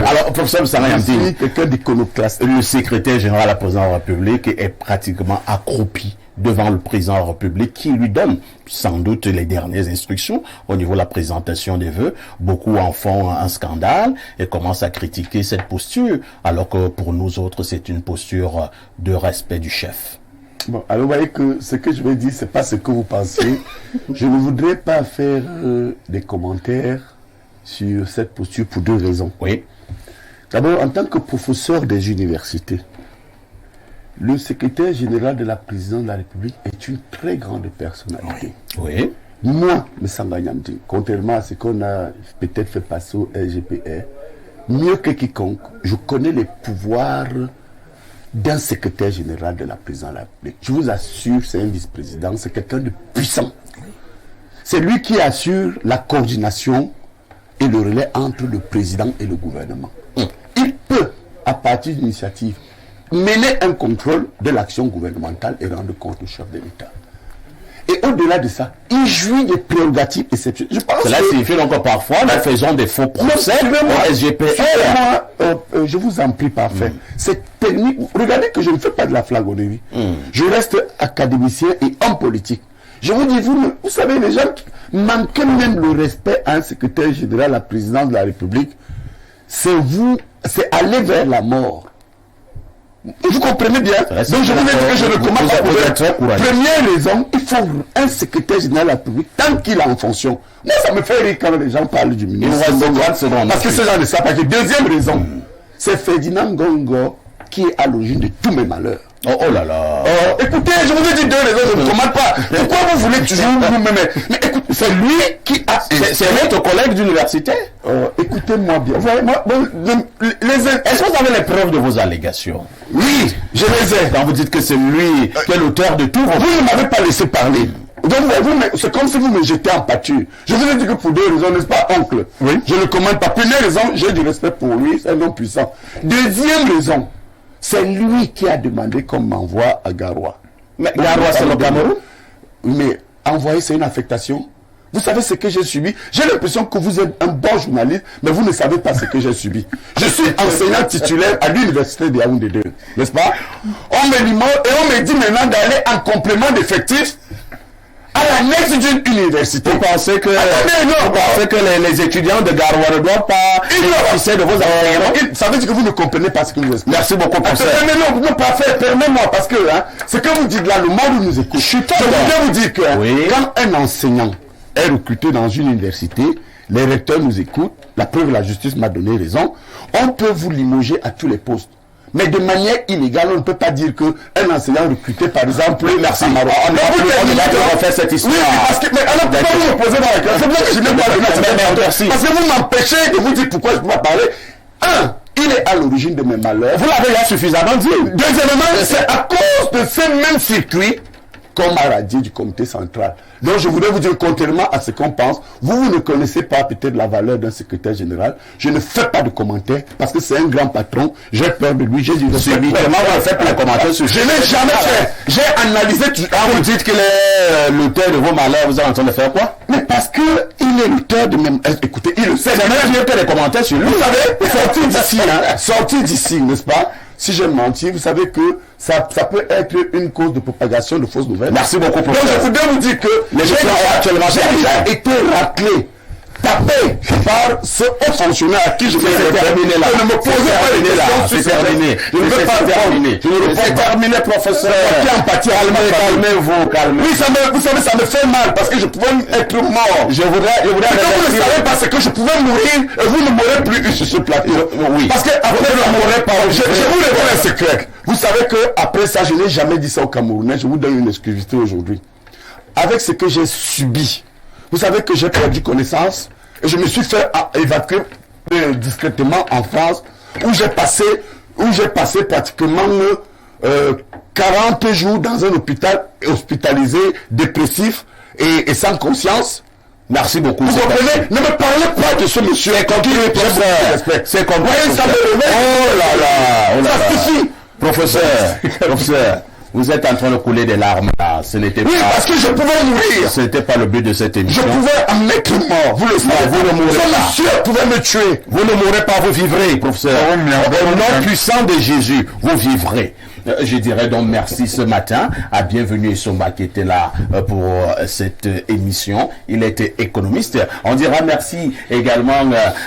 Alors, professeur Sarayamti, je suis quelqu'un d'iconoclaste. Le secrétaire général de la présidence de la République est pratiquement accroupi devant le président de la République qui lui donne sans doute les dernières instructions au niveau de la présentation des vœux. Beaucoup en font un scandale et commencent à critiquer cette posture, alors que pour nous autres, c'est une posture de respect du chef. Bon, alors vous voyez que ce que je vais dire, c'est pas ce que vous pensez. Je ne voudrais pas faire des commentaires sur cette posture pour deux raisons. Oui. D'abord, en tant que professeur des universités, le secrétaire général de la présidence de la République est une très grande personnalité. Oui. Moi, M. Sanganyamdi, contrairement à ce qu'on a peut-être fait passer au LGPR, mieux que quiconque, je connais les pouvoirs d'un secrétaire général de la présidence de la République. Je vous assure, c'est un vice-président, c'est quelqu'un de puissant. C'est lui qui assure la coordination et le relais entre le président et le gouvernement. Il peut, à partir d'initiatives, mener un contrôle de l'action gouvernementale et rendre compte au chef de l'État. Et au-delà de ça, il jouit des prérogatives exceptionnelles. Cela signifie donc parfois nous faisons des faux procès au SGPR. Je vous en prie, parfait. Cette technique, regardez que je ne fais pas de la flagornerie. Je reste académicien et homme politique. Je vous dis, vous savez, les gens manquent même le respect à un secrétaire général à la présidence de la République. C'est aller vers la mort. Vous comprenez bien? Donc je vous ai dit que je ne commence pas pour être. Première raison, il faut un secrétaire général de la République tant qu'il est en fonction. Moi, ça me fait rire quand les gens parlent du ministre. Parce que ces gens ne savent pas. Deuxième raison, c'est Ferdinand Gongo qui est à l'origine de tous mes malheurs. Oh là là. Écoutez, je vous ai dit deux raisons, je ne commande pas. Pourquoi vous voulez toujours vous-même? Mais écoute, c'est lui qui a... C'est votre collègue d'université? Écoutez-moi bien. Est-ce que vous avez les preuves de vos allégations? Oui, je les ai. Quand vous dites que c'est lui qui est l'auteur de tout... Vous ne m'avez pas laissé parler. Donc, c'est comme si vous me jetez en pâture. Je vous ai dit que pour deux raisons, n'est-ce pas, oncle? Oui. Je ne commande pas. Première raison, j'ai du respect pour lui, c'est un homme puissant. Deuxième raison, c'est lui qui a demandé qu'on m'envoie à Garoua. Mais Garoua, c'est le Cameroun? Mais envoyer, c'est une affectation. Vous savez ce que j'ai subi? J'ai l'impression que vous êtes un bon journaliste, mais vous ne savez pas ce que j'ai subi. Je suis enseignant titulaire à l'université de Yaoundé 2, n'est-ce pas? On me limite et on me dit maintenant d'aller en complément d'effectifs à l'annexe d'une université. Vous pensez que, les étudiants de Garoua ne doivent pas bénéficier de vos enseignements? Ça veut dire que vous ne comprenez pas ce que vous expliquez. Merci beaucoup, professeur. Mais non, pas fait. Permettez-moi, parce que ce que vous dites là, le monde nous écoute. Je voudrais vous dire que quand un enseignant est recruté dans une université, les recteurs nous écoutent, la preuve, la justice m'a donné raison, on peut vous limoger à tous les postes. Mais de manière illégale, on ne peut pas dire qu'un enseignant recruté, par exemple, merci. On va refaire cette histoire. Oui, parce que, mais alors pourquoi vous me posez dans la question? C'est pour ça que je n'ai pas donné. Parce que vous m'empêchez de vous dire pourquoi je ne peux pas parler. Il est à l'origine de mes malheurs. Vous l'avez là suffisamment dit. Deuxièmement, c'est à cause de ce même circuit qu'on m'a radié du comité central. Donc je voudrais vous dire, contrairement à ce qu'on pense, vous ne connaissez pas peut-être la valeur d'un secrétaire général. Je ne fais pas de commentaires parce que c'est un grand patron. J'ai peur de lui. J'ai dit, comment vous faites les commentaires sur... Je n'ai jamais fait. J'ai analysé tout. Quand vous dites qu'il est l'auteur de vos malheurs, vous êtes en train de faire quoi? Mais parce que il est l'auteur de même. Écoutez, il le sait. C'est même mieux que les commentaires sur lui. Vous savez, sortir d'ici, sortir d'ici, n'est-ce pas? Si j'ai menti, vous savez que ça peut être une cause de propagation de fausses nouvelles. Merci beaucoup, professeur. Donc je voudrais vous dire que les gens actuellement j'ai été raclé, tapé par ce haut fonctionnaire à qui je vais terminer là. Ne me posez pas les questions. C'est terminé. Je ne veux pas terminer. Je ne veux pas terminer, professeur. Calmez-vous, calmez-vous. Oui, vous savez, ça me fait mal parce que je pouvais être mort. Je voudrais vous ne savez pas, c'est que je pouvais mourir et vous ne m'aurez plus eu sur ce plateau. Oui. Parce que après, je vous révèle un secret. Vous savez que après ça, je n'ai jamais dit ça aux Camerounais. Je vous donne une exclusivité aujourd'hui. Avec ce que j'ai subi, vous savez que j'ai perdu connaissance et je me suis fait évacuer discrètement en France où j'ai passé pratiquement 40 jours dans un hôpital hospitalisé, dépressif et sans conscience. Merci beaucoup. Vous comprenez? Ne me parlez pas de ce monsieur. C'est compris. Ça me réveille. Oh là là. Ça suffit. Professeur. Vous êtes en train de couler des larmes là. Ce n'était Oui, pas... parce que je pouvais mourir. Ce n'était pas le but de cette Je émission. pouvais en être mort. Vous le savez. vous ne mourrez Ce pas. monsieur pouvait me tuer. Vous ne mourrez pas, vous vivrez, professeur. Oh, merde. Au nom puissant de Jésus, vous vivrez. Je dirais donc merci ce matin à Bienvenue Essomba qui était là pour cette émission. Il était économiste. On dira merci également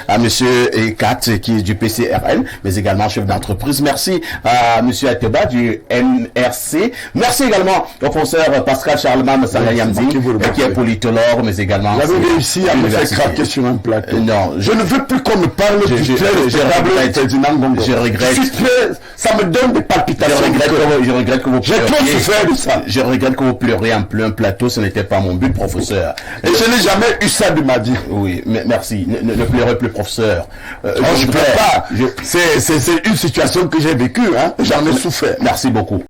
à monsieur Ekat qui est du PCRN, mais également chef d'entreprise. Merci à monsieur Ateba du NRC. Merci également au professeur Pascal Charlemagne Sangayamdi qui est politologue, mais également... Vous avez réussi à me faire craquer sur un plateau. Non, je ne veux plus qu'on me parle du je regrette. Ça me donne des palpitations. Je regrette que vous J'ai trop souffert de ça. Je regrette que vous pleuriez en plein plateau. Ce n'était pas mon but, professeur. Et je n'ai jamais eu ça de ma vie. Oui, mais merci. Ne pleurez plus, professeur. Je ne peux pas. C'est une situation que j'ai vécue. Hein. J'en ai souffert. Merci beaucoup.